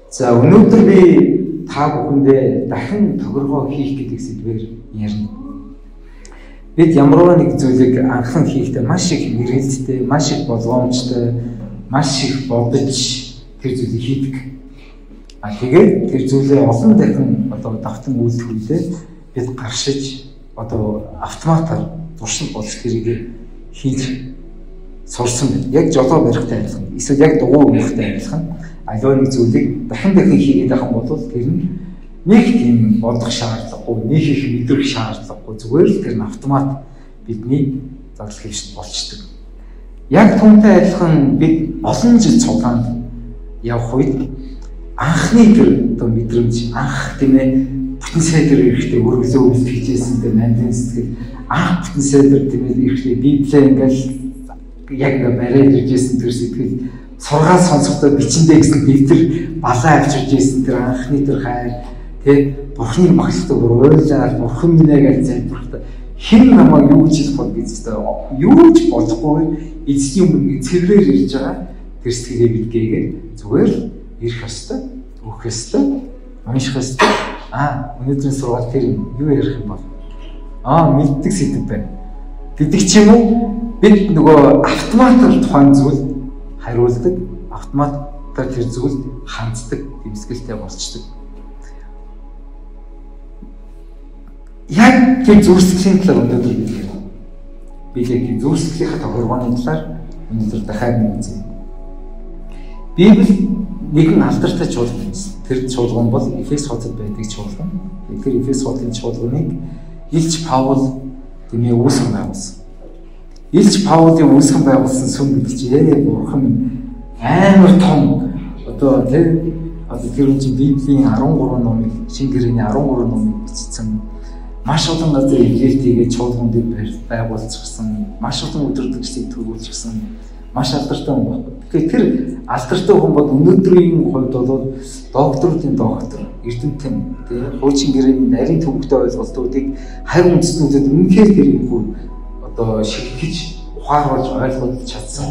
За өнөөдөр би та бүхэндээ дахин тохиргоо хийх гэдэг сэдвээр ярина. Бид ямарваа нэг зүйлийг анхан хийхдээ маш их мэргэлттэй, маш их болгоомжтой, маш их бодож тэр зүйлийг хийдэг. Тэгээд тэр зүйлээ олон дахин давтан үйлдэх үедээ бид гаршиж автоматар туршил болж тэрийг хийж сурсан байна. Яг жолоо барихтай адилхан. Эсвэл яг дугуй өмөхтэй адилхан. Аливаа нэг зүйлийг дахин хийгээд авах юм бол тэр нь нэг тийм бодох шаардлагагүй, нэг их мэдрэх шаардлагагүй. Зүгээр л тэр нь автомат бидний зардал хийвч болчдөг. Яг түүнтэй адилхан бид олон жил цуглаанд явах үед анхны тэр мэдрэмж, анх тийм ээ бүтэн сайдэр ирэхдээ өргөлөө үлдэхжсэн тэр мандын сэтгэл, анх бүтэн сайдэр тийм ээ ирэхдээ библиэ ингээл яг бариад иржсэн тэр сэтгэл, сургаал сонсохдоо бичэндээ гэсэн бивтэр балаа авчирж ирсэн тэр анхны тэр хайр, тий бурхны багштай ойлаад бурхан минь гэж залбирхтаа хэн намайг юу гэж бод гэж юу ч бодохгүй эцгийн өмнө цэврээр ирж байгаа тэр сэтгэлээ бид гээгээд зүгээр л ирэх ёстой, өөх ёстой, унших ёстой. Өнөөдрийн сургаал тэр юу ярих юм бол мэддэг сэдв байна гэдэг ч юм уу. Бид нөгөө автоматар тухайн зүйл хариулдаг, автоматар тэр зүйлд ханддаг, тэмсгэлтэй болчдөг. Яг тэр зүрхсэтгэлийн талаар өнөөдөр бид ярина. Би яг зүрхсэтгэлийн тохиргооны талаар өнөөдөр дахиад мэдээ. Библи нэгэн алдартай чуулган байсан. Тэр чуулган бол Эфес хотод байдаг чуулган. Тэр Эфес хотын чуулганыг Илч Паул тэмээ үүсгэн байгуулсан. Илч Паулын үүсгэн байгуулсан сүм гэдэгчээ бурхан амар том тэр үн чинь Библийн 13 номыг, Шинэ гэрээний 13 номыг бичсэн. Маш олон газар илгээтэйгээ чуулган дээр байгуулчихсан, маш олон өдөртөгчдийг төрүүлчихсэн, маш алдартай хүн байна. Тэгэхээр тэр алдартай хүн бол өнөөдрийн хувьд бол докторуудын доктор, эрдэмтэн, хуучин гэрээний нарийн төвөгтэй ойлголтуудыг харь үндэстнүүдэд үнэхээр тэрийг шилжиж ухааруулж ойлгуулж чадсан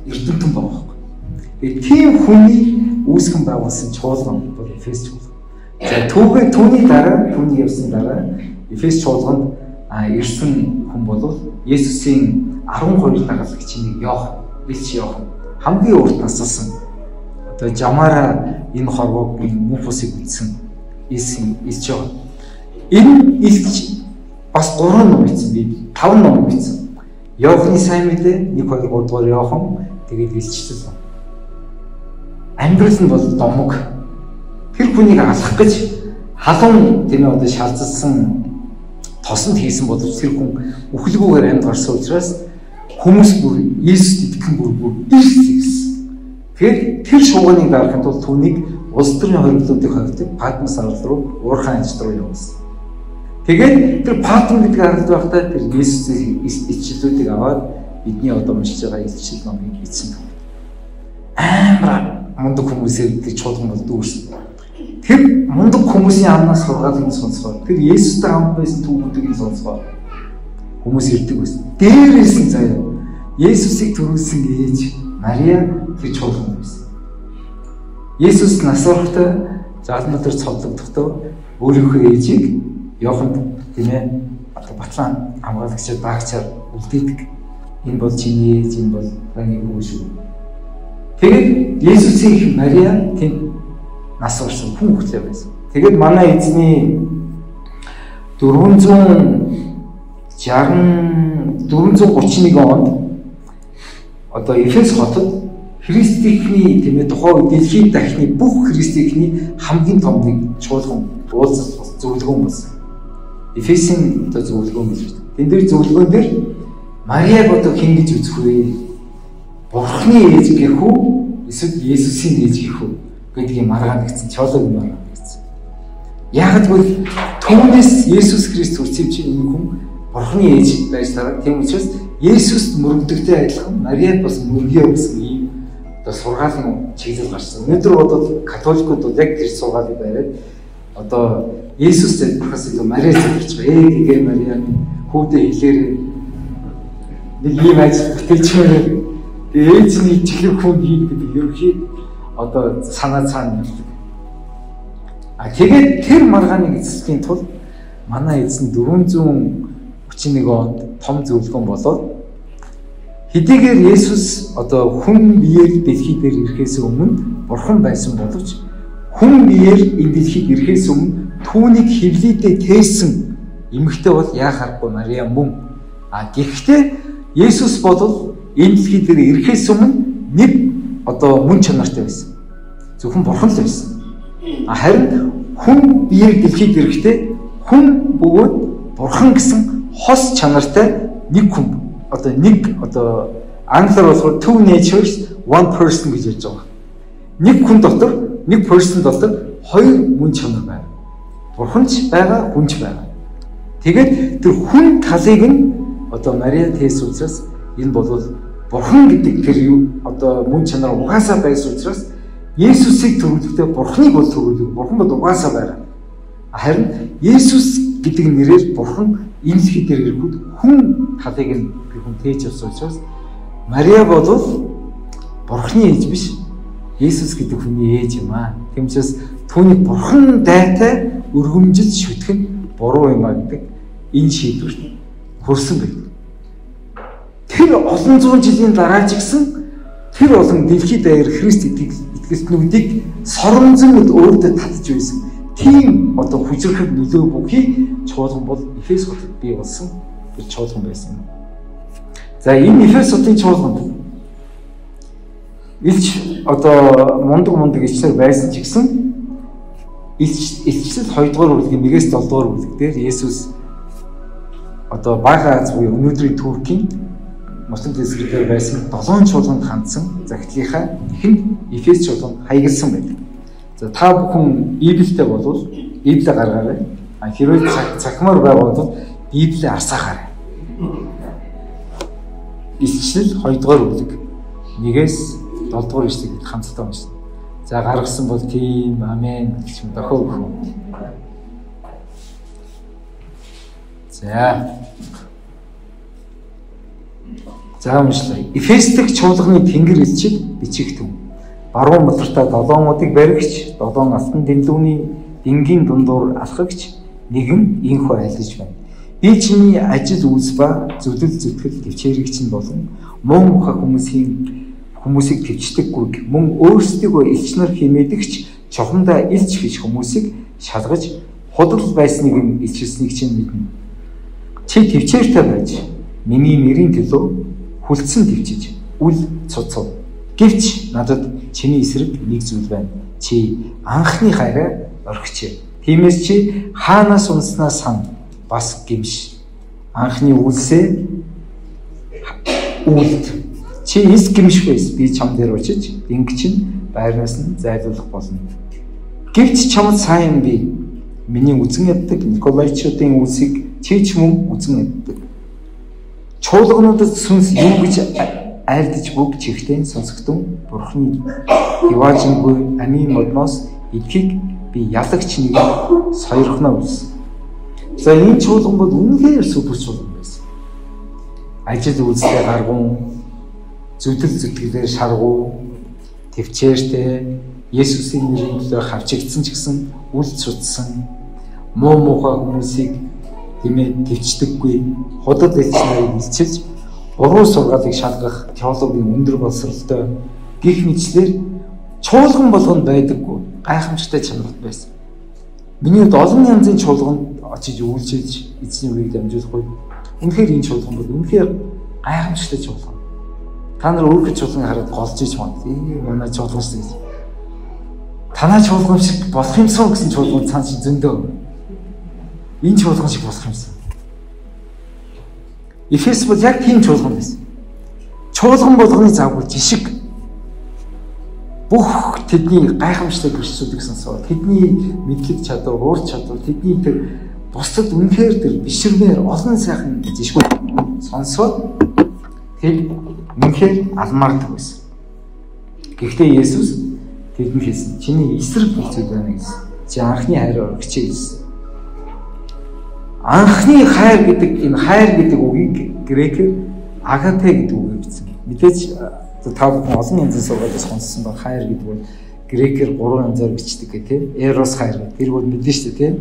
эрдэмтэн байна. Тийм хүний үүсгэн байгуулсан чуулган бол Эфес чуулган. За түүний явсан дараа Эфес чуулганд ирсэн хүн бол Есүсийн 12 дагалдагчийн нэг Илч Йохан хамгийн урт нассан. Жамаараа энэ хорвоог муфусыг үзсэн Илч Йохан. Энэ Илч бас 3 ном бичсэн, би 5 ном бичсэн. Йоханы сайн мэдээ 1 2 3 дугаар Йохан, тэгээд Илчтэй. Амьдрал нь бол домог. Тэр хүнийг алах гэж халуун тийм ээ шалцсан тосонд хийсэн боловч тэр хүн үхэлгүйгээр амьд гарсан учраас хүмүүс бүр Иесуст итгэн бүр ирсэн. Тэгэхээр тэр шууганыг дарахын тулд түүнийг улс төрийн хоригдлуудыг хойдог Патмос арал руу уурхайн ажил руу явуулсан. Тэгээд тэр Патмос гэдэг аралд байхдаа тэр Иесусийн ичлэлүүдийг аваад бидний уншиж байгаа ичлэл номыг бичсэн. Амар мундаг хүмүүсээр тэр чуулган бол дүүрсэн. Тэр мундаг хүмүүсийн амнаас сургаалыг сонсгоо. Тэр Есүстэй хамт байсан түүхүүдийг сонсгоо. Хүмүүс ирдэг байсан. Дээрээс нь заяа Есүсийг төрүүлсэн ээж Мария тэр чуулган байсан. Есүс нас барахтаа заалмал дээр цовдлогдохдоо өөрийнхөө ээжийг Йоханд тийм ээ батлан хамгаалагчаар даагчаар үлдээдэг. Энэ бол чиний ээж, энэ бол таны хүү шүү. Тэгээд Есүсийн их Мария тийм нас барсан хүн хөтлөө байсан. Тэгээд манай эзний 431 онд Эфес хотод христийнхний тийм ээ тухайн дэлхийн дахны бүх христийнхний хамгийн том нэг чуулган уулзалт зөвлөгөөн болсон. Эфесийн зөвлөгөөн гэж байна. Тэн дээр зөвлөгөөн дээр Мариаг хэн гэж үзэх вэ? Бурхны ээж гэх үү? Эсвэл Есүсийн ээж гэх үү? Гэдгийг маргаан гэсэн чуулган маргаан гэсэн. Яг тэгвэл түүнээс Есүс Христ үрцэвч энэ хүн Бурхны ээж байж дараа тийм учраас Есүст мөрөгдөгтэй адилхан Мариад бас мөргөө гэсэн ийм сургаалын чиглэл гарсан. Өнөөдөр бол католикууд бол яг тэр сургаалыг бариад Есүс залбирхаас илүү Мариа залбирч байгаа. Тэгээ Мариа хүүдээ хэлээрээ нэг ийм ажил бүтээчмээр ээжний чихрэг хүн хийх гэдэг ерөнхий санаа цаана явдаг. Тэгээд тэр маргааныг эзэсхийн тулд манай эзэн 431 онд том зөвлөгөөн болоод хэдийгээр Есүс одоо хүн биеэр дэлхий дээр ирэхээс өмнө бурхан байсан боловч хүн биеэр энэ дэлхийд ирэхээс өмнө түүнийг хэвлийдээ тээсэн эмэгтэй бол яахааргүй Мария мөн. Гэхдээ Есүс бол энэ дэлхий дээр ирэхээс өмнө нэг одоо мөн чанартай байсан. Зөвхөн бурхан л байсан. Харин хүн биеэр дэлхийд ирэхдээ хүн бөгөөд бурхан гэсэн хос чанартай нэг хүн. Одоо англиар болохоор two natures one person гэж ярьж байгаа. Нэг хүн дотор, нэг person дотор хоёр мөн чанар байна. Бурханч байгаа, хүнч байгаа. Тэгээд тэр хүн талыг нь одоо Мария тээс учраас энэ бол бурхан гэдэг тэр одоо мөн чанар угаасаа байсан учраас Есүсийг төрүүлэхдээ бурханыг бол төрүүлэх, бурхан бол угаасаа байгаа. Харин Есүс гэдэг нэрээр бурхан энэ дэлхий дээр ирэхэд хүн талыг нь хүн тээж авсан учраас Мария бол бурханы ээж биш, Есүс гэдэг хүний ээж юм аа. Тийм учраас түүний бурхан дайтай өргөмжөж шүтгэх нь буруу юм аа гэдэг энэ шийдвэрт хүрсэн байдаг. Тэр олон зуун жилийн дараа ч гэсэн тэр олон дэлхийд даяар Христ итгэгчнүүдийг соромзон өөртөө татж байсан. Тийм одоо хүчрэх нөлөө бүхий чуулган бол Эфес хотод бий болсон тэр чуулган байсан. За энэ Эфес хотын чуулганд илч одоо мундаг ичнэр байсан ч гэсэн илчлэл 2 дугаар бүлгийн 1-ээс 7 дугаар бүлэг дээр Есүс одоо Бага Аз буюу өнөөдрийн Туркийн Муслим дэслэгээр байсан 7 чуулганд хандсан захидлынхаа ихэнд Эфес чуулганд хаягдсан байдаг. За та бүхэн Библиэтэй болвол Библийг гаргаарай. Хэрвээ цахимаар байгаа бол Библийг арсаахаарай. Илчлэл 2 дугаар бүлэг 1-ээс 7 дугаар ишлэгийг хамтдаа уншина. За гаргасан бол тийм амен гэж дохоо өгөх. За уншлаа. Эфес дэх чуулганы тэнгэр элчид бичигдэв. Баруун мөлөртөө 7 модыг баригч, 7 алтан дэндүүний дингийн дундуур алхагч нэгэн инхүү айлж байна. Би чиний ажил үйлс ба зүдэл зүтгэл төвчээрэгч нь болон мөн муха хүмүүсийг төвчдөггүй мөн өөрсдийгөө элч нар хэмэдэгч чухамдаа элч гэж хүмүүсийг шалгаж худал байсныг нь илчилсэнийг чинь мэднэ. Чи төвчээртэй байж миний нэрийн төлөө хүлцэн төвчиж үл цуцав. Гэвч надад чиний эсрэг нэг зүйл байна. Чи анхны хайраа орхичээ. Тиймээс чи хаанаас унснаа сан бас гимш. Анхны үлсээ үлд. Чи эс гимш байс би чам дээр очиж инг чин байрнаас нь зайлуулах болно. Гэвч чамд сайн би миний үзэн яддаг Николайчуудын үлсийг чи ч мөн үзэн яддаг. Чуулгануудад сүнс юу гэж айлдж бүг чихтэн сонсогдсон бурхны хиваажингүй амийн модноос эдхийг би ялагч нэг сойрхноо үлсэн. За энэ чуулган бол үнэхээр супер чуулган байсан. Ажил үйлстэй гаргуун, зүдэл зүтгэлээр шаргуу, төвчээртэй Есүсийн нэрийн төлөө хавчигдсан ч гэсэн үл цуцсан, муу муухай хүмүүсийг тэмээ төвчдөггүй, худал элч нарыг илчилж буруу сургаалыг шалгах теологийн өндөр боловсролтой гих мэтлэр чуулган болгонд байдаггүй гайхамшигтай чанарт байсан. Миний хувьд олон янзын чуулганд очиж үйлчилж эзний үгийг дамжуулахгүй. Үнэхээр энэ чуулган бол үнэхээр гайхамшигтай чуулган. Та нар өөрийнхөө чуулганыг хараад голж иж мод. Манай чуулган шиг. Танай чуулган шиг болох юмсан гэсэн чуулган цаан шиг зөндөө. Энэ чуулган шиг болох юмсан. Эфес бол яг тийм чуулган байсан. Чуулган болгоны заавал жишг бүх тэдний гайхамшигтай гэрчлүүдийг сонсоод тэдний мэдлэг чадвар, уур чадвар, тэдний тэр бусдад үнэхээр тэр бишрмээр олон сайхан жишгүүд сонсоод тэр үнэхээр алмаардаг байсан. Гэхдээ Есүс тэдэнд хэлсэн чиний эсрэг бүлцүүд байна гэсэн. Чи анхны хайраа орхичээ гэсэн. Анхны хайр гэдэг энэ хайр гэдэг үгийг грекээр агапе гэдэг үгээр бичсэн. Мэдээж та бүхэн олон янзын сургаалаас сонссон баг хайр гэдэг бол грекээр 3 янзаар бичдэг гэх тийм. Эрос хайр гэх. Тэр бол мэдэн шүү дээ тийм.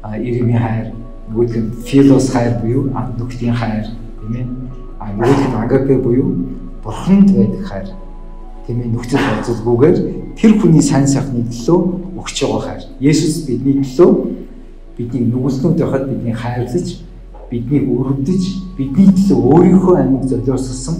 Ирмийн хайр, нөгөөх нь филос хайр буюу анд нүхтийн хайр, тийм ээ. Нөгөөх нь агапе буюу бурханд байдаг хайр. Тийм ээ, нөхцөл бодлогоогоор тэр хүний сайн сайхны төлөө өгч байгаа хайр. Есүс бидний төлөө бидний нүгэлтнүүд байхад бидний хайрлаж, биднийг өрөвдөж, бидний төлөө өөрийнхөө амьд золиосгосон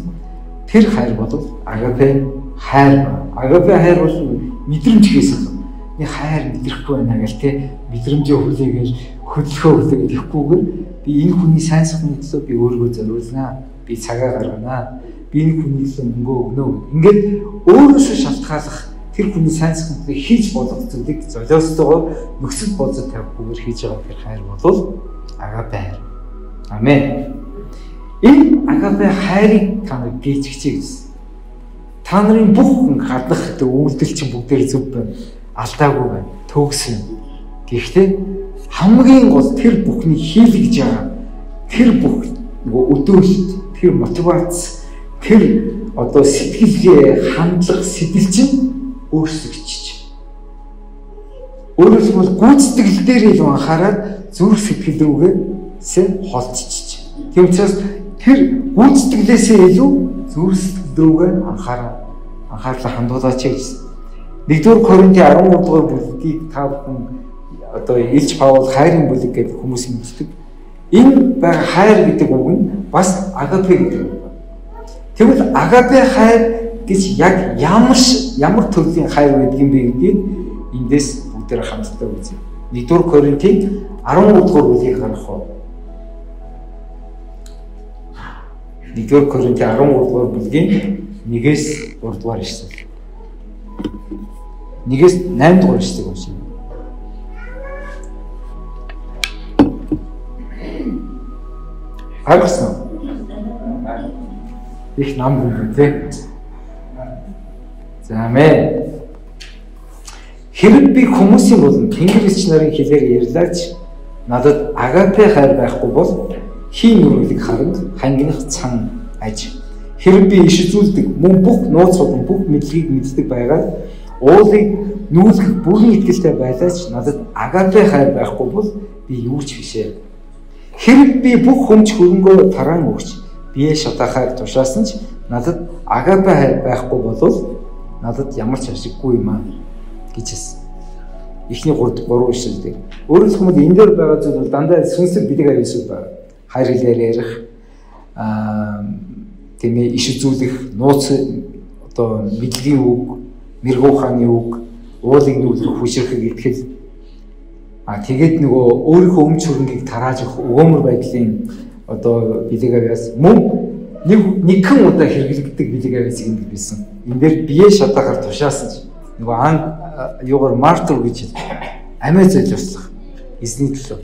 тэр хайр бол агапе хайр. Агапе хайр бол мэдрэмж гэсэн. Нэг хайр мэдрэхгүй байна гэл те мэдрэмжээ хүлээгээл хөдөлгөөн ирэхгүйгээр би энэ хүний сайн сайхны төлөө би өөрийгөө зориулнаа. Би цагаа гарганаа. Би энэ хүний төлөө мөнгө өгнө. Ингээд өөрөөсөө шалтгааллах тэр хүний сайн сайхныг хийж болох зүйлийг золиостойгоор нөхцөл бодол тавихгүйгээр хийж байгаа тэр хайр бол агапе хайр. Амен. Энэ агапе хайрыг та нар гээж хичээ гэсэн. Та нарын бүх гаднах үйлдэл чинь бүгдээр зөв байна. Алдаагүй байна. Төгсөн. Гэхдээ хамгийн гол тэр бүхний хийлгэж байгаа тэр бүх өдөөлт, тэр мотивац, тэр одоо сэтгэлгээ, хандлага, сэтэл чинь өөрсгөжчих. Өөрөөр хэлбэл гүйцэтгэл дээр илүү анхаарал зүрх сэтгэл рүүгээ холдчих. Тийм учраас тэр гүйцэтгэлээсээ илүү зүрх сэтгэл рүүгээ анхаарлаа хандуулаач гэсэн. 1-р Коринтын 13 дугаар бүлгийг та бүхэн одоо Илж Паул хайрын бүлэг гэдэг хүмүүс мэддэг. Энэ баг хайр гэдэг үг нь бас агапе гэдэг үг. Тэгвэл агапе хайр гэж яг ямар төрлийн хайр гэдэг юм бэ гэдгийг эндээс бүгдээр хамтдаа үзье. 1-р Коринтын 13 дугаар бүлгийг харах уу? 1-р Коринтын 13 дугаар бүлгийн 1-ээс 3 дугаар ишлэл. 1-ээс 8 дугаар ишлэг уншия. Харсан. Их нам юм тий. За амин. Хэрэг би хүмүүсийн болон Тэнгэр эч нарын хэлээр ярьлаач надад агапе хайр байхгүй бол хийн нүргэлэг харанд хангинах цан аж. Хэрэг би иш үзүүлдэг мөн бүх нууц болон бүх мэдлэгийг мэддэг байгаад уулыг нүүлгэх бүрэн итгэлтэй байлаач надад агапе хайр байхгүй бол би юу ч бишээ. Хэрэг би бүх хүмж хөрөнгөө тараан өгч бие шатаахаар тушаасан ч надад агапе хайр байхгүй бол надад ямар ч ашиггүй юм аа гэж хэлсэн. Эхний 3 ишлэлдэг. Өөрөөр хэлбэл энэ дээр байгаа зүйл бол дандаа сүнслэг бэлэг аюулсууд байна. Хайр хэлээр ярих, тийм ээ иш үзүүлэх, нууц одоо мэдлэгийн үг, мэрэгүү хааны үг, уулыг нүүлгэх хүчрхэг итгэл. Тэгээд нөгөө өөрийнхөө өмч хөрөнгийг тарааж өгөх өгөөмөр байдлын одоо бэлэг аюулс мөн нэгэн удаа хэрэглэгддэг бэлэг аюулсыг ингэ билсэн. Энэ дээр бие шатахаар тушаасан ч нөгөө юугаар мартер гэж амиа золиослох эзний төлөө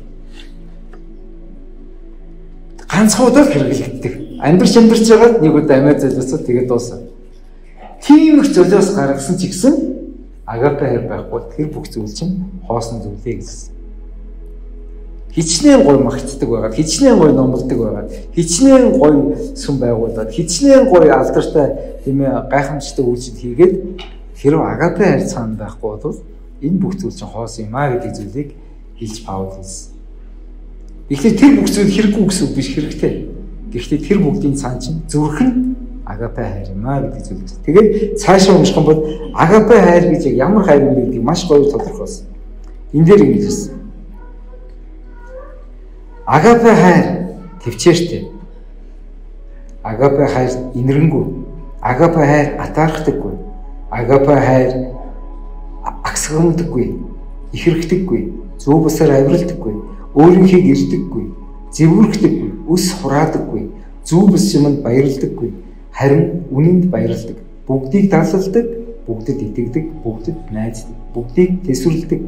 ганцхан удаа хэрэглэгддэг. Амьдарч байгаа нэг удаа амиа золиосоод тэгээд дуусаа. Тийм их золиос гаргасан ч гэсэн агапе хайр байхгүй тэр бүх зүйл чинь хоосон зүйлээ гэсэн. Хичнээн гой магтдаг байгаад, хичнээн гой номлодог байгаад, хичнээн гой сүм байгуулад, хичнээн гой алдартай тийм ээ гайхамшигтай үйлчлэл хийгээд хэрв агапе хайр цаана байхгүй бол энэ бүх зүйл чинь хоосон юм аа гэдэг зүйлийг хэлж Паул хэлсэн. Тэгэхээр тэр бүх зүйл хэрэггүй гэсэн үг биш, хэрэгтэй. Гэхдээ тэр бүгдийн цаана чинь зүрх нь агапе хайр юм аа гэдэг зүйл. Тэгээд цаашаа унших юм бол агапе хайр гэж ямар хайр юм бэ гэдгийг маш гоё тодорхойлсон. Энэ дээр ингэж хэлсэн. Агапе хайр төвчээртэй. Агапе хайр инэрэнгүү. Агапе хайр атаархдаггүй. Агапе хайр агсгамдаггүй. Ихэрхдэггүй. Зөв бусаар авиралдаггүй. Өөрийнхийг ирдэггүй. Зэвүүрхдэггүй. Үс хураадаггүй. Зөв бус юмд баярлдаггүй. Харин үнэнд баярлдаг. Бүгдийг даалгалдаг, бүгдэд итгэдэг, бүгдэд найздаг, бүгдийг тэсвэрлэдэг.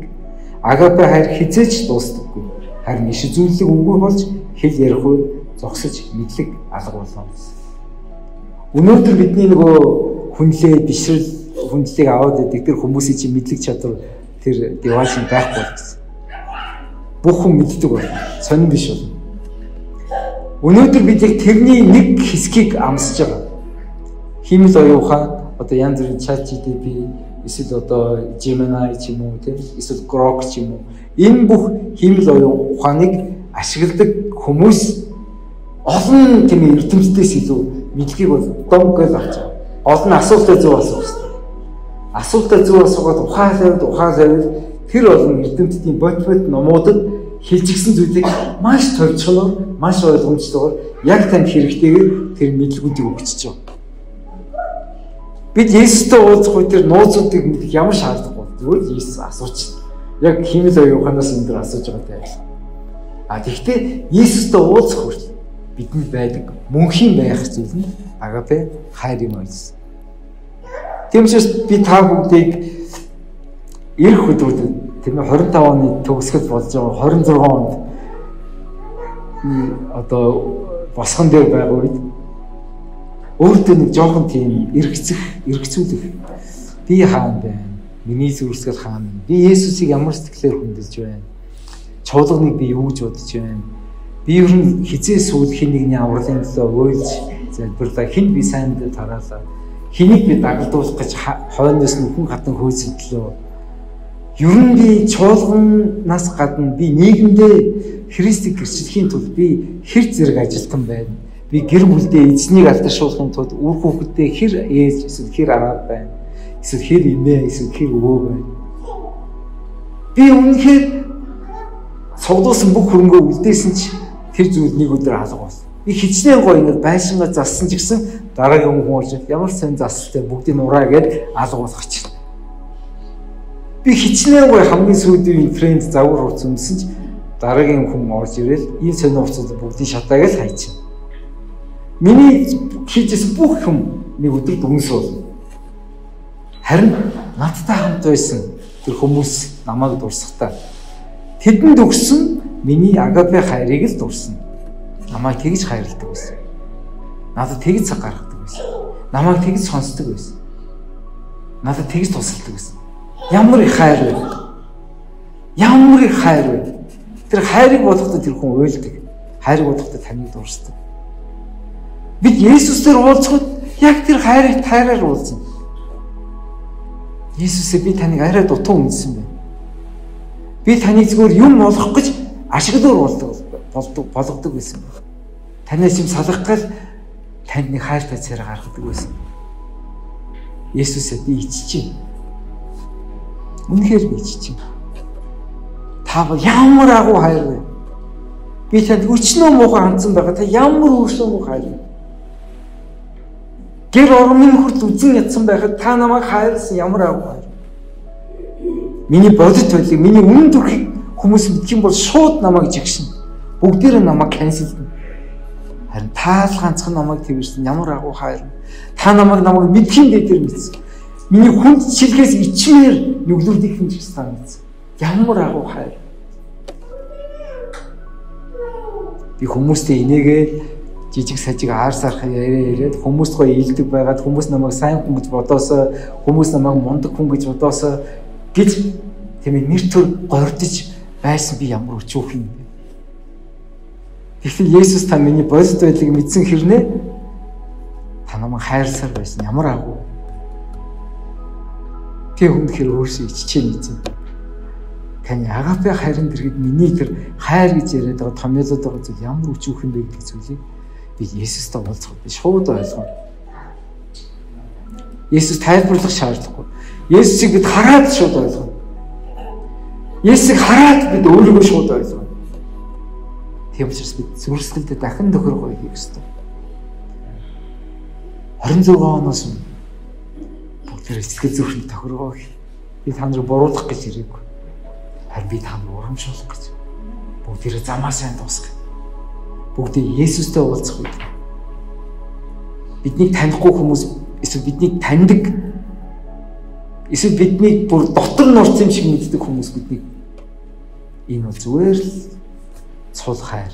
Агапе хайр хизээч дуустдаггүй. Харин иш зүйлийг үгүй болж хэл ярих үед зогсож мэдлэг алга болно. Өнөөдөр бидний нөгөө хүнлээ бишрэл хүндлийг аваад идэг тэр хүмүүсийн чинь мэдлэг чадвар тэр девайс байхгүй болсон. Бүх хүн мэддэг байна. Сонин биш болно. Өнөөдөр бид яг тэрний нэг хэсгийг амсаж байгаа. Химэл оюун ухаан одоо янз бүрийн чат GPT эсвэл одоо Gemini ч юм уу тийм эсвэл Grok ч юм уу энэ бүх хиймэл оюун ухааныг ашигладаг хүмүүс олон тийм эрдэмтдээс илүү мэдлэгийг бол домгол авч байгаа. Олон асуултаа зөв асуух хэрэгтэй. Асуултаа зөв асуугаад ухаалал тэр олон эрдэмтдийн бот номуудад хэлжигсэн зүйлийг маш товчхоноор, маш ойлгомжтойгоор яг танд хэрэгтэйгээр тэр мэдлгүүдийг өгч байгаа. Бид Есүстэй уулзах үед тэр нууцуудыг мэдэх ямар шаардлагагүй. Зүгээр Есүс асууч. Яг хиймэл оюун ухаанаас өндөр асууж байгаатай адилхан. Тэгэхдээ Есүстэй уулзах үед бидэнд байдаг мөнхийн байх зүйл нь агапе хайр юм ойлсон. Тийм учраас би та бүгдийг эх өдрүүдэд тийм 25 оны төгсгөл болж байгаа 26 онд одоо босгон дээр байгаа үед өөртөө нэг жоохон тийм эргэцүүлэх би хаана байна? Миний зүрхсгэл хаана? Би Есүсийг ямар сэтгэлээр хүндэлж байна? Чуулганыг би юу гэж бодож байна? Би ер нь хизээ сүүл хин нэгний авралын төлөө ойлж залбирлаа. Хинд би сайн дэ тараалаа. Хэнийг би дагалдуулах гэж хойноос нь хүн хатан хөөцөлдлөө. Ер нь би чуулганаас гадна би нийгэмдээ Христийг гэрчлэхийн тулд би хэр зэрэг ажилтан байна. Би гэр бүлдээ эзнийг алдаршуулахын тулд үр хүүхэдтэй хэр ээж эсвэл хэр араа байна. Эсвэл хэр эмээ эсвэл хэр өвөө байна. Би үнэхээр цуглуулсан бүх хөрөнгөө үлдээсэн ч тэр зүйл нэг өдөр алга болсон. Би хичнээн гоё ингэ байшингаа зассан ч гэсэн дараагийн хүн орж ямар сайн зассалтай бүгдийг нураа гээд алга болгочих. Би хичнээн гоё хамгийн сүүлийн тренд загвар урц өмсөн ч дараагийн хүн орж ирэл энэ сонио уцууд бүгдийг шатаагаад хайчих. Миний хийжсэн бүх юм нэг өдөр дүнс болно. Харин надтай хамт байсан тэр хүмүүс намайг дурсахтаа тэдэнд өгсөн миний агапе хайрыг л дурсан. Намайг тэгж хайрладаг байсан. Надад тэгж цаг гаргадаг байсан. Намайг тэгж сонсдог байсан. Надад тэгж тусалдаг байсан. Ямар их хайр вэ? Ямар их хайр вэ? Тэр хайрыг бодохдоо тэр хүн уйлдаг. Хайрыг бодохдоо таныг дурсдаг. Бид Есүсээр уулзахад яг тэр хайраар уулзна. Есүсээ би таныг арай дутуу үндсэн байна. Би таныг зөвхөн юм олох гэж ашиглаар болгодог байсан. Танаас юм салгах гал танд нэг хайртай царай гаргадаг байсан. Есүсээ би иччихэв. Үнэхээр би иччихэв. Та ямар агуу хайр вэ? Би танд өчнөө муухай хандсан байгаа. Та ямар өшөө муухай хайр вэ? Гэр ормын хүртэл үзэн ядсан байхад та намайг хайрлсан ямар агуу хайр. Миний бодит байлыг, миний үнэн төрхийг хүмүүс мэдэх юм бол шууд намайг жигшин. Бүгдээрээ намайг канселдна. Харин та л ганцхан намайг тэрсэн ямар агуу хайр. Та намайг мэдхийн дээр мэдсэн. Миний хүнд чилгээс ичмээр нүглүүдийг хэмжих санагдсан. Ямар агуу хайр. Би хүмүүстэй инээгээд жижиг сажиг аар сарах яриад хүмүүст гоё илдэг байгаад хүмүүс намайг сайн хүн гэж бодоосоо, хүмүүс намайг мундаг хүн гэж бодоосоо гэж тийм нэр төр гордож байсан би ямар өчөөх юм бэ? Тэгвэл Есүс та миний бодит байдлыг мэдсэн хэрнээ та намайг хайрласаар байсан ямар агуу. Тэг хүнд хэр өөрсөө иччихээ нийцэн. Таны агапе хайрын дэргэд миний тэр хайр гэж яриад байгаа томьёолоод байгаа зүйл ямар өчөөх юм бэ гэдэг зүйлийг би Есүстэй уулзах би шууд ойлгоо. Есүс тайлбарлах шаардлагагүй. Есүсийг бид хараад шууд ойлгоо. Есүсийг хараад бид өөрийгөө шууд ойлгоо. Тийм учраас бид зүрхсгэлдээ дахин тохиргоо хийх ёстой. 26 оноос бүгд сэтгэл зүрхэнд тохиргоо хий. Би та нарыг буруутгах гэж ирээгүй. Харин би та нарыг урамшуулах гэж. Бүгдээрээ замаа сайн дуусгах. Бүгдээ Есүстэй уулзах үед биднийг танихгүй хүмүүс эсвэл биднийг таньдаг эсвэл биднийг бүр дотор нь орсон юм шиг мэддэг хүмүүс биднийг энэ бол зүгээр л цул хайр.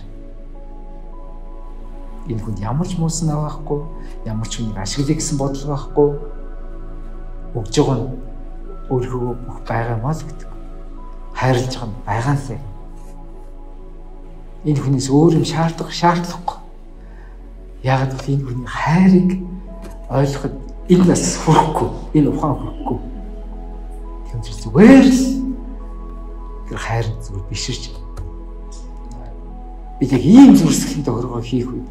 Энэ хүнд ямар ч муусан авахгүй, ямар ч хүнийг ашиглая гэсэн бодол байхгүй. Өгж байгаа нь өөрийнхөө бүх байгаамаа л гэдэг. Хайрлаж байгаа нь байгаанлаа. Энэ хүнээс өөр юм шаардлахгүй. Яг л энэ хүний хайрыг ойлгоход энэ бас хүрэхгүй, энэ ухаан хүрэхгүй. тэр зүгээр л тэр хайр зүгээр биширч би яг ийм зүрсгэлийн тохиргоо хийх үед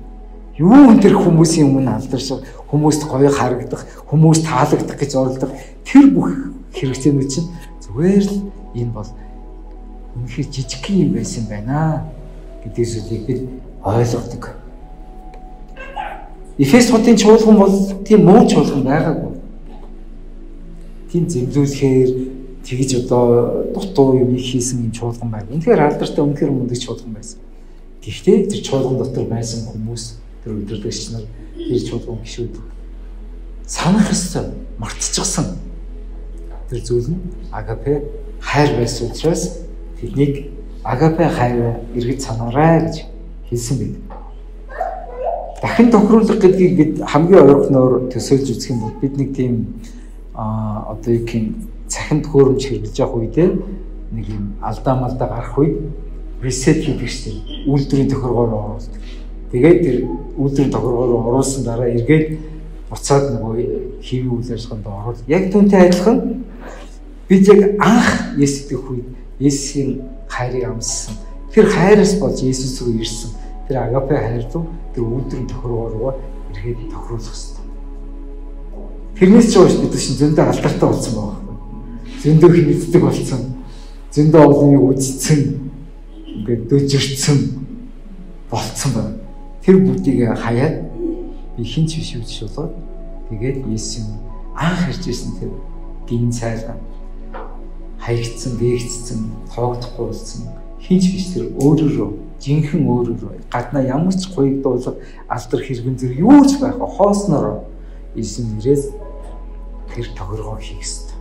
юу энэ тэр хүмүүсийн өмнө алдарших, хүмүүст гоё харагдах, хүмүүст таалагдах гэж оролдох тэр бүх хэрэгцээнүүд чинь зүгээр л энэ бол үнэхээр жижиг юм байсан байна гэдэг зүйлийг бид ойлгодог. Эфес хотын чуулган бол тийм муу чуулган байгаагүй. Тийм зэмлүүлэхээр тэгж одоо дутуу юм хийсэн юм чуулган байв. Үнэхээр алдартай үнэхээр мундаг чуулган байсан. Гэхдээ тэр чуулган дотор байсан хүмүүс тэр өдөрдөгч нар тэр чуулган гişүүд санах ёстой, мартчихсан. Тэр зүйл нь агапе хайр байсан учраас тэднийг агапе хайр эргэж санаарай гэж хэлсэн байдаг. Дахин тохируулах гэдгийг бид хамгийн ойрхоноор төсөөлж үзэх юм бол бид нэг тийм одоо яг юм цахин төхөөрөмж хэрэглэж явах үедээ нэг юм алдаа малдаа гарах үед reset хийдэг шүү дээ. Үйлдвэрийн тохиргоор оруулдаг. Тэгээд тэр үйлдвэрийн тохиргоор оруулсан дараа эргээд буцаад нөгөө хэвийн үйл ажиллагаанд орвол яг түүнтэй адилхан бид яг анх Есүс дэх үед Есүсийн хайрыг амссан. Тэр хайраас болж Есүс рүү ирсэн. Тэр агапе хайр руу тэр үйлдвэрийн тохиргоор эргээд тохируулах хэрэгтэй. Тэрнээс ч биш бид чинь зөндөө алдартай болсон байгаа. Зөндөө хэмждэг болсон. Зөндөө олон юм үзсэн. Ингээд дөжирцэн болцсон байна. Тэр бүгдийг хаяад би хинч биш үуч болоод тэгээд Есүсийн анх ирж ирсэн тэр гин цайлаа хаягдсан, бээгдсэн, тоогдохгүй болсон. Хинч биш тэр өөрөөрөө жинхэнэ өөрөөрөө гаднаа ямар ч гоёг дуулах алдар хэрэгэн зэрэг юу ч байхгүй хоосноор Есүс ирээд тэр тохиргоо хийх ёстой.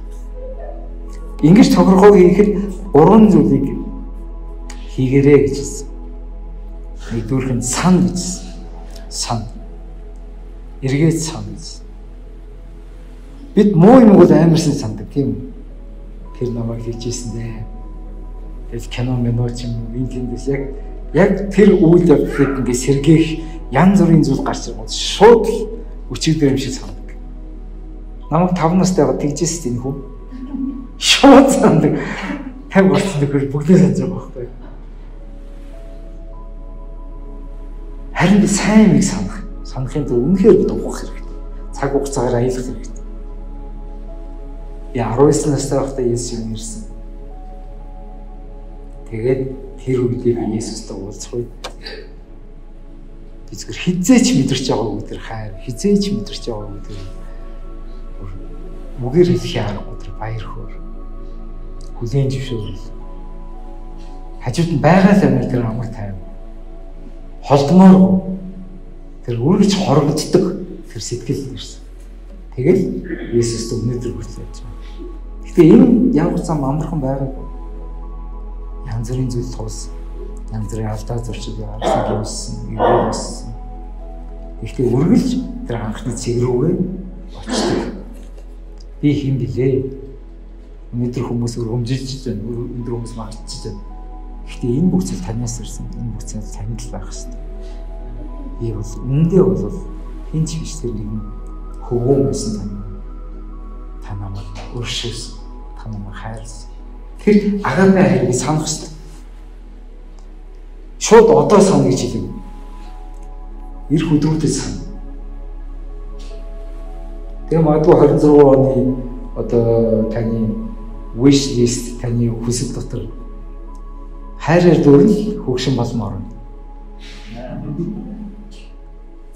Ингэж тохиргоо хийхэд 3 зүйлийг хийгэрээ гэж хэлсэн. Нэгдүгüрх нь сан гэж. Сан. Эргээд сан гэж. Бид муу юм бол амарсан сандаг тийм. Тэр намайг хийжсэн дээ. Тэгэл кино мэнэ ч юм уу тиймээс яг тэр үйл явдлыг ингээ сэргээх янз бүрийн зүйл гарч ирэх. Шууд өчигдөр юм шиг сандаг. Намайг 5 настай байгаад тэгжээс тийм хүн. Шууд сандаг. 50 болсон нөхөр бүгдээ санаж байгаа байхгүй. Харин би сайн юмыг санахын тулд үнэхээр бид ухах хэрэгтэй. Цаг хугацаагаар аялах хэрэгтэй. Би 19 настай байхдаа Есүс юм ирсэн. Тэгээд тэр үедээ би Есүстэй уулзах үед би зөвхөн хизээч мэдэрч байгаагүй тэр хайр, хизээч мэдэрч байгаагүй тэр үгээр хэлэх аргагүй тэр баяр хөөр. Хүлээн зөвшөөрөл. Хажууд нь байгаа л амир тэр амар тайван. Холдмоор тэр үргэлж хорогддог тэр сэтгэл ирсэн. Тэгэл Есүс өнөөдөр хүртэл явж байна. Гэтэ энэ ямар зам амархан байгаагүй. Янз бүрийн зүйл тулсан. Янз бүрийн алдаа зурчил явсан гэмсэн, ирээ болсон. Гэхдээ үргэлж тэр анхны цэг рүүгээ очдог. Би хэм билээ. Өнөөдөр хүмүүс өргөмжилж байна. Өнөөдөр хүмүүс магтж байна. Гэхдээ энэ бүх зүйл танаас ирсэн. Энэ бүх зүйл танд л байх хэрэгтэй. Би бол үндэ бол хинч биш тэр нэгэн хөвгөн байсан та намайг өршөөс, та намайг хайрлсан. Тэр агапе хайрыг санах хэрэгтэй. Шууд одоо сана гэж хэлэв. Ирэх өдрүүдэд сана. Тэгээ магадгүй 26 оны одоо таны wish list таны хүсэл дотор хайраар дөрөл хөгшин болмоор байна.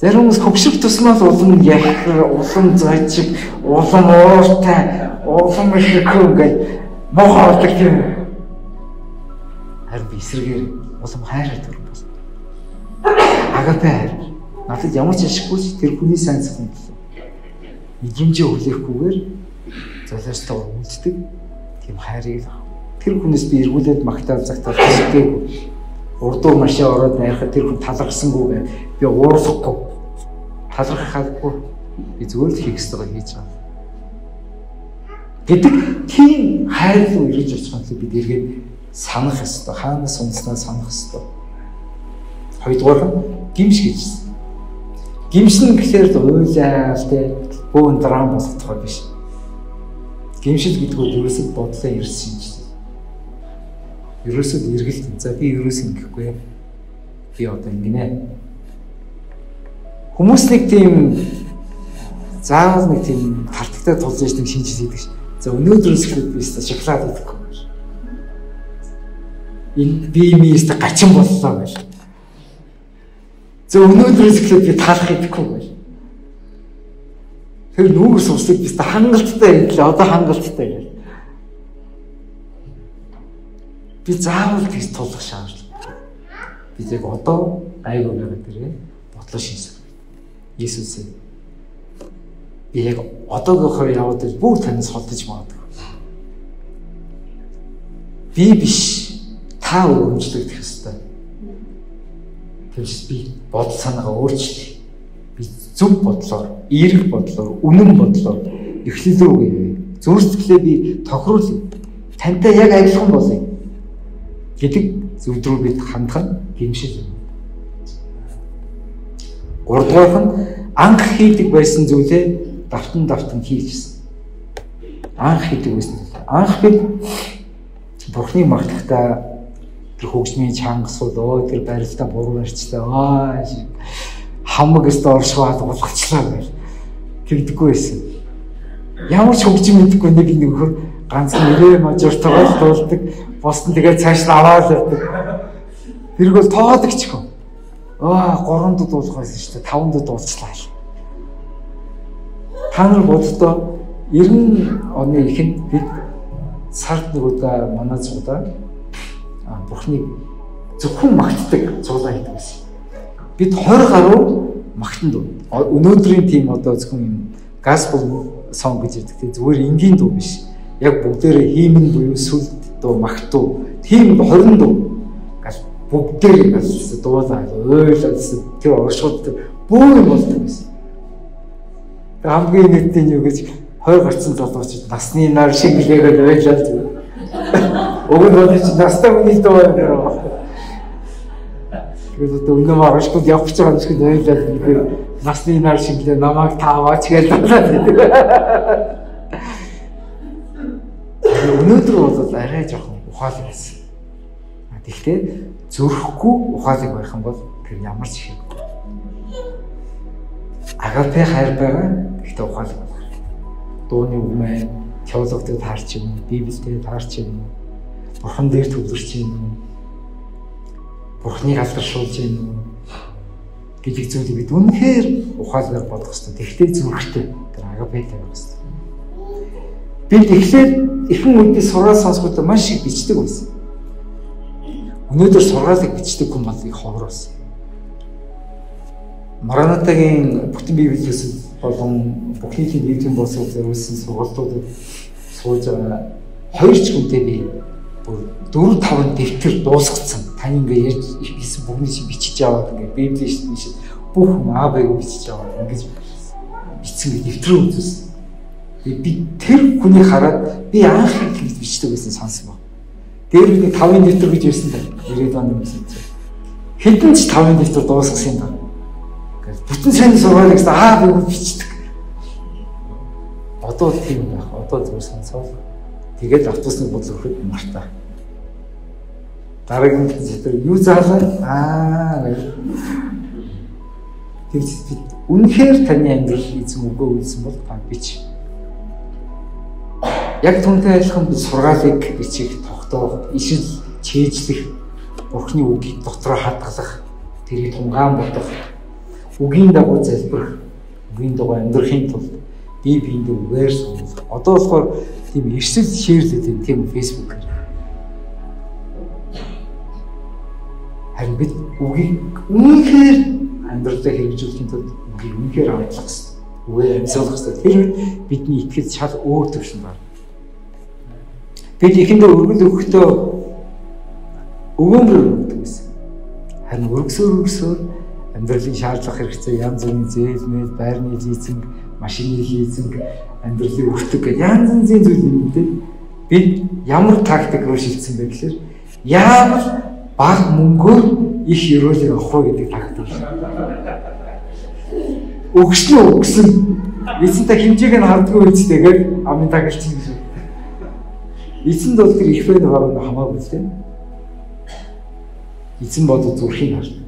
Зарим хүмүүс хөгших тусмал улам ярих, улам зайчиг, улам ууртай, улам ихэхгүй ингээд мохоо ордог юм. Харин би эсрэгээр улам хайраар дөрөл болсон. Агапе хайр. Надад ямар ч ашиггүй тэр хүний сайн зөвхөн мэдрэмжээ хүлээхгүйгээр золиостойгоор үлддэг тийм хайрыг тэр хүнээс би эргүүлээд магтаал загтаал хэлгээгүй. Урдуур машин ороод найрахад тэр хүн талархсангүй байв. Би уурлахгүй. Талархахгүй. Би зүгээр л хийх ёстойгоо хийж байгаа. Гэдэг тийм хайр руу ирж очиход бид эргээд санах ёстой. Хаанаас унснаа санах ёстой. Хоёрдугаар нь гимш гэжсэн. Гимш нь гэхээр уйлаал те бөөн драм болох тухай биш. Гэмшил гэдэг нь ерөөсөө бодлоо ирс шинж. Ерөөсөө эргэлт. За би ерөөсөө ингэхгүй. Би одоо ингэнэ. Хүмүүс нэг тийм заавал нэг тийм талтагтай тулж яж тийм шинжил хийдэг ш. За өнөөдрөөс эхлээд би өстө шоколад идэхгүй. Энэ би минийстэ гачин боллоо гэж. За өнөөдрөөс эхлээд би таалах идэхгүй гэж. Тэр нүүрс усыг би хангалттай идлээ. Одоо хангалттай гэж. Би заавал тийс тулах шаардлага. Би яг одоо айгүй байгаа дээрээ бодлоо шинжлэх. Иесусээ би яг одоогийнхоо яваад бүр танаас холдож магадгүй. Би биш та өргөмжлөгдөх ёстой. Тэгвэл би бодол санаагаа өөрчлөе. Би зөв бодлоор, эерэг бодлоор, үнэн бодлоор эхлэл рүү гээе. Зүрхсэтгэлээ би тохируулъя. Тантай яг адилхан болъё гэдэг зөв рүү бид хандах нь гэмшил юм. Гуравдугаар нь анх хийдэг байсан зүйлээ давтан хийжсэн. Анх хийдэг байсан. Анх бид Бурхны магтлагтаа тэр хөгжмийн чангасууд тэр барилтаа буруу барьцлаа хамаг өстө оршоод болгочлаа гэж тэгдэггүй байсан. Ямар ч хөгжим мэдгүй нэг нөхөр ганцхан нэрээ мажортойгоо дуулдаг, бос нь тэгээд цааш нь аваад явдаг. Тэр бол тоодог ч юм. 3 дууд дуулах байсан шүү дээ. 5 дууд дуулчлаа. Та нар боддоо 90 оны ихэнд бид сард нэг удаа манай зурдаа Бурхныг зөвхөн магтдаг зурлаа хийдэг байсан. Бид 20 гаруй магтан дуу. Өнөөдрийн тийм одоо зөвхөн юм gospel song гэж ярьдаг. Тийм зүгээр энгийн дуу биш. Яг бүгдээрээ хиймэн буюу сүлд дуу, магт дуу. Тийм 20 дуу. Бүгдээр ingээс дуулаа. Ойлоос тэр оршууд бүх юм болдог байсан. Хамгийн нэгтэй юу гэж 20 гарсан залууч насны нар шиг билээгээд ойлоод. Уг нь бол чи настай хүний дуу юм байна. Тэгээд өнөө маршрут явах гэж байгаа шиг ойлоод насны нар шиг билээ намайг тааваач гэж бодлоо. Өнөөдөр бол арай жоохон ухаалаг байсан. Тэгэхдээ зөрөхгүй ухаалаг байх юм бол тэр ямар ч их. Агапе хайр байгаа. Гэхдээ ухаалаг байна. Дууны үгмээ теологтой таарч юм, Библиэд таарч юм. Бурхан дээр төвлөрч юм. Бурханыг алдаршуулж юм гэдэг зүйлийг бид үнэхээр ухаалгаар бодох хэрэгтэй. Тэгэхдээ зүрхтэй тэр агапетай байх хэрэгтэй. Бид эхлээд ихэнх үедээ сургаал сонсохдоо маш их бичдэг байсан. Өнөөдөр сургаалыг бичдэг хүн бол их ховроос. Маранатагийн бүтэн Библиэс болон бүхнийхээ нийгмийн боловсрол зориулсан сургалтуудад сууж байгаа 2 ч хүнтэй би бүр 4-5 дэвтэр дуусгацсан. Тань ингээ ярьж хийсэн бүгний шиг бичиж аваад ингээ Библиэс биш бүх маабайг бичиж аваад ингэж бичсэн дэвтрээ үзсэн. Би тэр хүнийг хараад би анх ингэж бичдэг байсан сонсон баг. Дээр нэг 5 дэвтэр гэж ярьсан даа. 90-аад оны юмсан. Хэдэн ч 5 дэвтэр дуусгасан юм даа. Бүтэн сайн сургаалыг би бичдэг. Одоо тийм байх. Одоо зүгээр сонсоод тэгээд автобусны бодлого өгөхөд мартаа. Дараагийн зэвтэр юу заалаа? Тэр бид үнэхээр таны амьдрал эзэн өгөө үйлсэн бол та бич. Яг түүнтэй адилхан бид сургаалыг бичих, тогтоох, ишил чийжлэх, Бурхны үгийг дотроо хадгалах, тэрийг тунгаан бодох, үгийн дагуу залбирах, үгийн дагуу амьдрахын тулд бие биендээ үгээр суулгах. Одоо болохоор тийм эрсэл шеэрлээд тийм фэйсбүүкээр. Харин бид үгийг үнэхээр амьдралдаа хэрэгжүүлэхийн тулд үгийг үнэхээр амтлах хэрэгтэй. Үгээр амьсгалах хэрэгтэй. Тэр бидний итгэл шал өөр төвшин байна. Бид ихэндээ өргөл өгөхдөө өгөөмөр өгдөг байсан. Харин өргөсөөр амьдралын шаардлага хэрэгцээ янз бүрийн зээлмэл, байрны лизинг, машины лизинг, амьдралын өртөг гэх янз бүрийн зүйл юмнуудад бид ямар тактик руу шилжсэн бэ гэхээр яавал бага мөнгөөр их өрөөлийг авах уу гэдэг тактик. Өгсөн. Эцэнтэй хэмжээг нь хардггүй үстэйгээр амын тагалцсан гэж. Эзэнд бол тэр их байна байгаа хамаагүй л дээ. Эзэн бодож зүрхийг харна.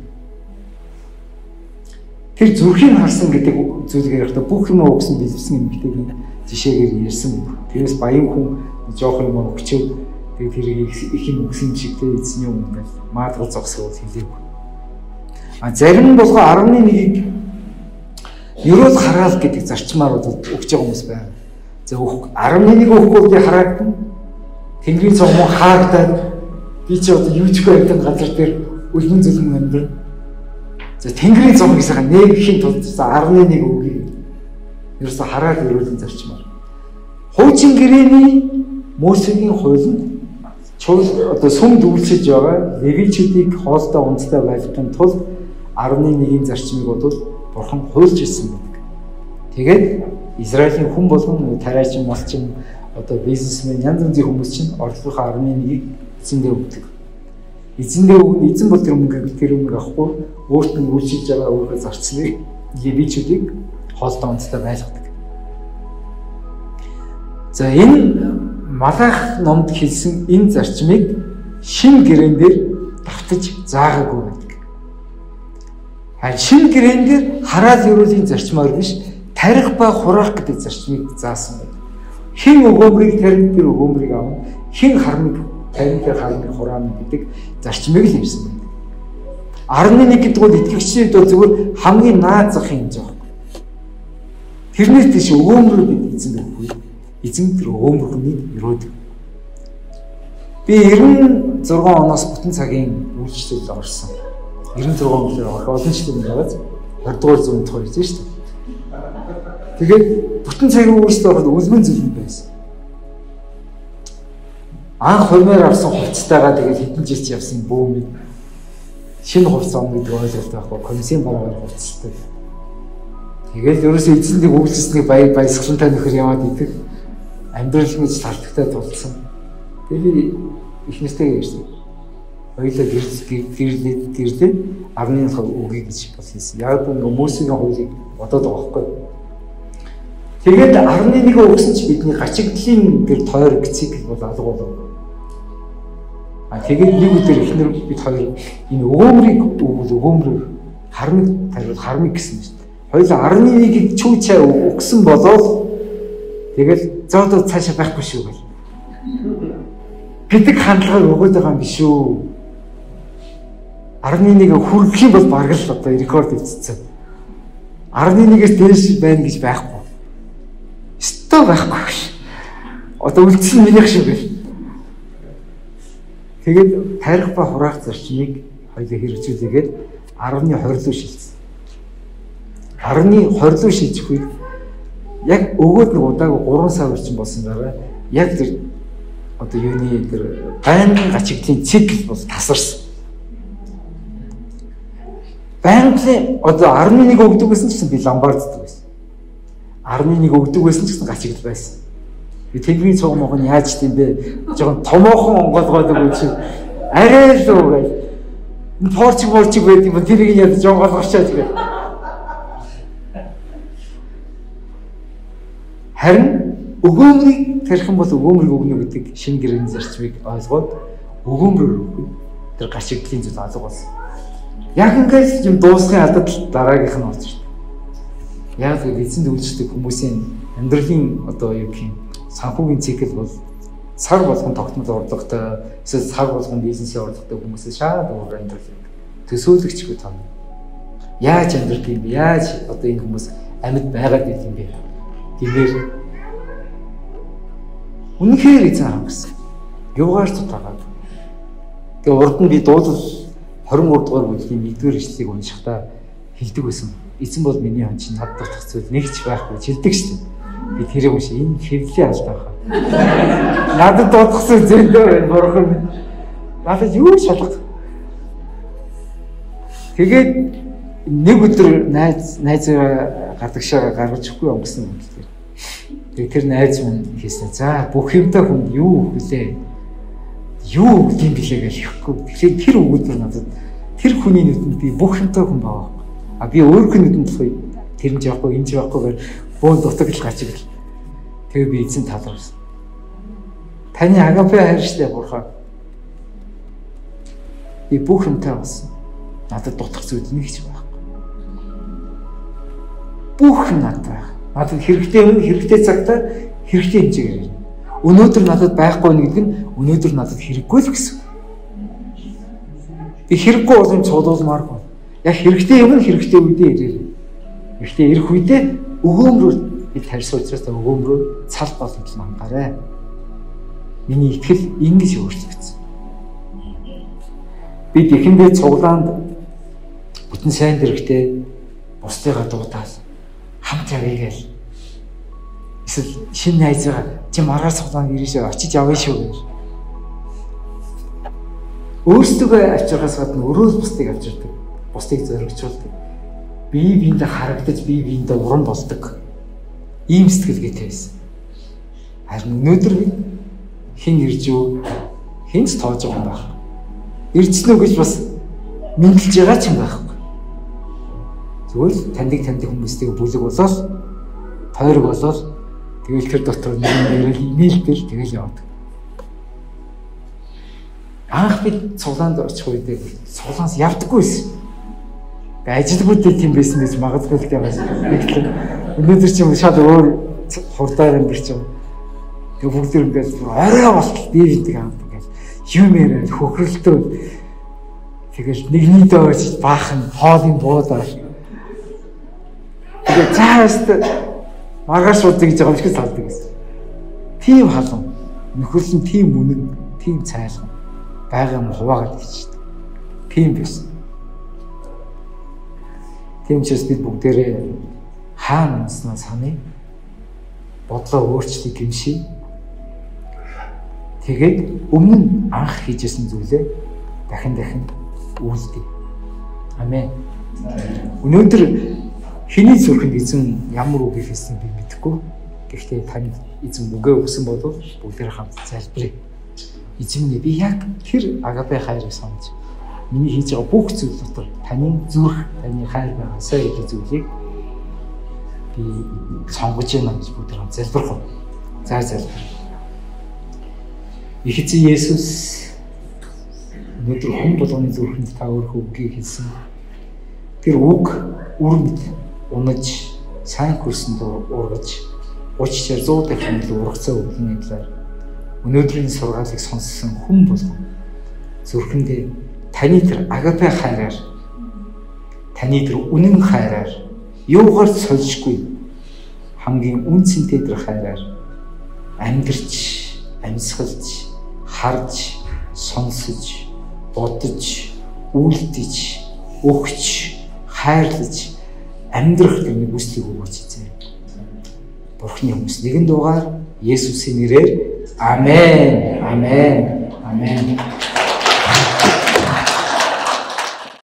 Тэр зүрхийг харсан гэдэг зүйлээр ярих бүх юм өгсөн бэлэвсэн эмэгтэйгийн жишээгээр ярьсан. Тэрээс баян хүн жоох юм өгчөөд тэгээд тэрийг их юм өгсөн чигтэй эзний өмнө маадгал зогсоод хэлээгүй. Зарим нь болгоо 11-ийг ерөөс хараал гэдэг зарчмаар өгч байгаа хүмүүс байна. За 11-ийг өгөхгүй би харагдана. Тэнгэрийн цогмоо хаагдаад би ч одоо юучгүй байдаг газар дээр үлгэн зүлгэн амьдрал. За тэнгэрийн цогмог гэсэн нэгэхийн тулд 11-ийг өгье. Ерөөсө хараад өрөөлөн зарчмаар. Хуучин гэрээний Мосегийн хуулинд одоо сүмд үйлчилж байгаа левичүүдийг хоолтой унцтай байлгахын тулд 11-ийн зарчмыг бодвол Бурхан хуульж ирсэн байдаг. Тэгээд Израилийн хүн болгон тариачин малчин одоо бизнесмен янз бүрийн хүмүүс чинь орлогынхаа 11-ийг эзэндээ өгдөг. Эзэн бол тэр мөнгө авахгүй өөрт нь үйлчилж байгаа өөрийнхөө зарцмыг левичүүдийг хоолтой унцтай байлгадаг. За энэ Малах номд хэлсэн энэ зарчмыг шин гэрээн дээр давтаж заагаагүй байдаг. Харин шин гэрээн дээр хараад ерөөлийн зарчмаар биш тарих ба хураах гэдэг зарчмыг заасан байдаг. Хин өгөөмрийг тарих дээр өгөөмрийг авна, хин хармыг тарих дээр хармыг хураана гэдэг зарчмыг л ярьсан байдаг. 11 гэдэг бол итгэгчид бол зөвхөн хамгийн наад зах юм жоо. Тэрнээс тийш өгөөмрөө бид эзэнд өгөхгүй. Эзэн тэр өгөөмрөний өрөөд. Би 96 оноос бүтэн цагийн үйлчлэлд орсон. 96 оноор олон жилийн байгаад 20 дугаар зуунд тохиолж байна шүү дээ. Тэгээд бүтэн цагийн үйлчлэлд ороход үлгэн зүлгэн байсан. Анх хормоор авсан хувцастайгаа тэгээд хэдэн жил явсан бөөмөд шинэ хувцас ом гэдэг ойлголт байхгүй комиссийн бараагаар хувцастай. Тэгээд ерөөсөө эзэндээ үйлчлэлсний баясгалантай нөхөр яваад идэг. Амьдрал гэж талтагтай тулсан. Тэгээд би их нэстэйгээ ярьсан. Хоёулаа гэрлээ 10-ны өгье гэж бас хэлсэн. Яг нэг Мосегийн хуулийг бодоод байгаа байхгүй. Тэгээд 11-ийг өгсөн ч бидний гачигдлын тэр тойр гэцийг бол алга болов. Тэгээд нэг өдөр ихнэр бид хоёр энэ өгөөмрийг өгөөмрөөр хармыг тариул хармыг гэсэн шүү дээ. Хоёулаа 11-ийг чүүчээ өгсөн болоод тэгэл зоодод цаашаа байхгүй шүү гэл. Гэдэг хандлагыг өгөөд байгаа юм биш үү? 11-ийг хүргэх юм бол бараг л одоо рекорд хийцсэн. 11-ээс дээш байна гэж байхгүй. Өстой байхгүй ш. Одоо үлдсэн минийх шүү гэл. Тэгээд тарих ба хураах зарчмыг хоёулаа хэрэгжүүлээгээд 10-ны 20 руу шилжсэн. 10-ны 20 руу шилжих үед яг өгөөд нэг удаагүй 3 сар орчим болсон дараа яг тэр одоо юуны тэр байнгын гачигдлын цикл бол тасарсан. Байнгын одоо 11-ийг өгдөг гэсэн чинь би ламбарддаг байсан. 11-ийг өгдөг байсан ч гэсэн гачигдл байсан. Би тэнгэрийн цогмог нь яаж тийм бэ? Жохон томоохон онгоолгоодаг үуч арай л уу гэл. Энэ порчиг байд юм тэрийг яаж жонгоолгочаад гэх. Харин өгөөмрийг тарих юм бол өгөөмрийг өгнө гэдэг шинэ гэрээний зарчмыг ойлгоод өгөөмрөөр өгөх тэр гашигдлын зүйл алга болсон. Яг ингээд юм дуусгын алдад дараагийнх нь болж байна. Яг л эзэнд үйлчлдэг хүмүүсийн амьдралын одоо юу гэх юм санхүүгийн цикл бол сар болгон тогтмол орлоготой эсвэл сар болгон бизнесийн орлоготой хүмүүсээс шаад өөр амьдрал төсөөлөгчгүй тань. Яаж амьдрах юм бэ? Яаж одоо энэ хүмүүс амьд байгаад байт юм бэ? Гэмээр үнэхээр эзэн хангасан. Юугаар тутаагаад. Тэгээ урд нь би дуулал 23 дугаар бүлгийн 1-р ишлэлийг уншихдаа хэлдэг байсан. Эзэн бол миний хон чинь над дутах зүйл нэг ч байхгүй хэлдэг шүү дээ. Би тэрийг унши энэ хэвлээ алдаа хаа. Надад дутах зүйл зөндөө байна бурхан. Надад юу шалгах. Тэгээд нэг өдөр найзаа гадагшаа гаргаж өгөхгүй өнгөсөн юм дээр. Тэгээд тэр найз минь хэлсэн. За бүх юмтай хүн юу хүлээ? Юу гэм билээ гэж хэлэхгүй. Тэгэхээр тэр өгүүлбэр надад тэр хүний нүдэнд би бүх юмтай хүн байгаа. А би өөрийнхөө нүдэнд болохгүй тэр нь жоохгүй энэ жоохгүй гэж бөөн дутагдал гачиг. Тэгээ би эзэн таларсан. Таны агапе хайр штэ Бурхан. Би бүх юмтай болсон. Надад дутах зүйл нэг ч байхгүй. Бүх юм надад байх. Надад хэрэгтэй цагтаа хэрэгтэй хэмжээгээр. Өнөөдөр надад байхгүй нэг нь өнөөдөр надад хэрэггүй л гэсэн. Би хэрэггүй бол юм цуглуулмааргүй. Яг хэрэгтэй юм нь хэрэгтэй үедээ ирээ. Гэхдээ ирэх үедээ өгөөмрөө би тарьсан учраас өгөөмрөө цал боломж мангаарай. Миний итгэл ингэж өөрчлөгдсөн. Бид эхэндээ цуглаанд бүтэн сайн дэрэгтэй бусдыгаа дуудаад хамт явъя гээл. Эсвэл шинэ найзгаа чи маргааш цуглаанд ирээш очиж явъя шүү гэж. Өөрсдөө авчирхаас гадна өөрөө бусдыг авчирдаг. Бусдыг зоригчулдаг. Бие биендээ харагдаж бие биендээ уран болдог. Ийм сэтгэлгээтэй байсан. Харин өнөөдөр хэн ирж юу хинч тоож байгаа юм байна. Ирдсэн үү гэж бас мэдлж байгаа ч юм байхгүй. Зүгээр таньдаг хүмүүстэйг бүлэг болоод тойрог болоод тэгэл тэр дотор нийлбэл тэгэл явдаг. Анх бид цуглаанд очих үедээ цуглаанаас явдаггүй байсан. Ажилгүйдээ тийм байсан гэж магадгүй л байгаа юм. Өнөөдөр ч юм шал өөр хурдаар амьдэрч байгаа. Тэг бүгд ингээд орой болтол бие биентэй хамт ингээд юм яриад хөхрөлтөө тэгэл нэгний дөөж баахан хоолын буудаа. Тэгээ цааш маргааш удаа гэж байгаа юм шиг салдаг гэсэн. Тийм халуун нөхөрлөн тийм үнэн тийм цайлган байгаа юм хуваагаад хэлчихсэн. Тийм байсан. Тийм учраас бид бүгдээрээ хаана унснаа санаа бодлоо өөрчлөлт гэмший. Тэгээд өмнө нь анх хийжсэн зүйлээ дахин үйлдэй. Амен. Өнөөдөр хэний зүрхэнд эзэн ямар үг хэлсэн би мэдэхгүй. Гэхдээ танд эзэн үгээ өгсөн бол бүгдээр хамт залбирая. Эзэн минь би яг тэр агапе хайрыг санаж миний хийж байгаа бүх зүйл дотор таны зүрх, таны хайр байгаасаа гэдэг зүйлийг би сонгож байна гэж бүгд хамт залбирх. За залбир. Их эзэн Есүс өнөөдөр хүн болгоны зүрхэнд та өөрөө үгийг хэлсэн. Тэр үг үрмэд унаж сайн хөрсөнд ургаж ууччаар 100 дахин илүү ургацаа өгнө талаар өнөөдрийн сургаалыг сонссон хүн болгон зүрхэндээ таны тэр агапе хайраар таны тэр үнэн хайраар юугаар сольжгүй хамгийн үнцэнтэй тэр хайраар амьдарч амьсгалж харж сонсож бодож үйлдэж өгч хайрлаж амьдрах тэр нэг хүслийг өгөөч эзэн. Бурхны хүмүүс нэгэн дуугаар Есүсийн нэрээр амен. Амен. Амен.